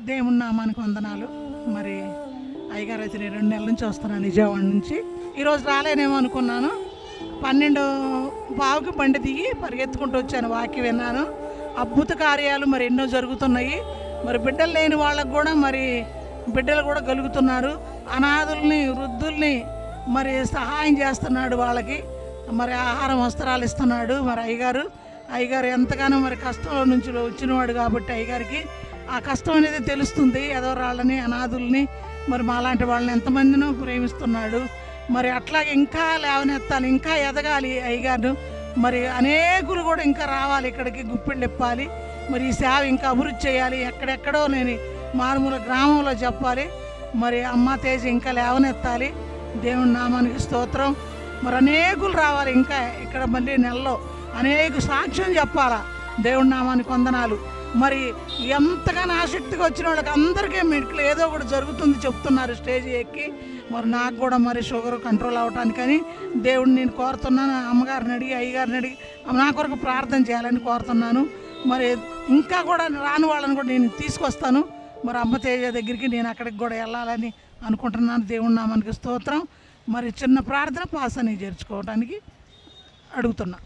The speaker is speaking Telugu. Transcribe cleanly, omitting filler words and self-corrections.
దేవుని నామానికి వందనాలు. మరి అయ్యగారు అయితే నేను 2 నెలల నుంచి వస్తున్నాను నిజామాబాద్ నుంచి. ఈరోజు రాలేనేమో అనుకున్నాను. 12:15కి బండి దిగి పరిగెత్తుకుంటూ వచ్చాను. వాక్యం విన్నాను. అద్భుత కార్యాలు మరి ఎన్నో జరుగుతున్నాయి. మరి బిడ్డలు లేని వాళ్ళకు కూడా మరి బిడ్డలు కూడా కలుగుతున్నారు. అనాథుల్ని, వృద్ధుల్ని మరి సహాయం చేస్తున్నాడు. వాళ్ళకి మరి ఆహారం, వస్త్రాలు ఇస్తున్నాడు. మరి అయ్యగారు ఎంతగానో మరి కష్టంలో నుంచి వచ్చినవాడు కాబట్టి అయ్యగారికి ఆ కష్టం అనేది తెలుస్తుంది. ఎదవరాళ్ళని, అనాథుల్ని, మరి మాలాంటి వాళ్ళని ఎంతమందినో ప్రేమిస్తున్నాడు. మరి అట్లాగే ఇంకా లేవనెత్తాలి, ఇంకా ఎదగాలి అయ్యగారు. మరి అనేకులు కూడా ఇంకా రావాలి ఇక్కడికి, గుప్పిళ్ళు ఇప్పాలి. మరి ఈ సేవ ఇంకా అభివృద్ధి చేయాలి. ఎక్కడెక్కడో నేను మారుమూల గ్రామంలో చెప్పాలి. మరి అమ్మ తేజ ఇంకా లేవనెత్తాలి. దేవుని నామానికి స్తోత్రం. మరి అనేకులు రావాలి ఇంకా ఇక్కడ మళ్ళీ నెలలో అనేక సాక్ష్యం చెప్పాలా. దేవుని నామానికి వందనాలు. మరి ఎంతగానో ఆసక్తిగా వచ్చిన వాళ్ళకి అందరికీ మెడికల్ ఏదో ఒకటి జరుగుతుంది చెప్తున్నారు స్టేజ్ ఎక్కి. మరి నాకు కూడా మరి షుగర్ కంట్రోల్ అవ్వటానికని దేవుడిని నేను కోరుతున్నాను. అమ్మగారిని అడిగి, అయ్యగారిని అడిగి నా కొరకు ప్రార్థన చేయాలని కోరుతున్నాను. మరి ఇంకా కూడా రాని వాళ్ళని కూడా నేను తీసుకొస్తాను. మరి అమ్మ తేజ దగ్గరికి నేను అక్కడికి కూడా వెళ్ళాలని అనుకుంటున్నాను. దేవుని నామానికి స్తోత్రం. మరి చిన్న ప్రార్థన పాస్ అని చేర్చుకోవడానికి అడుగుతున్నా.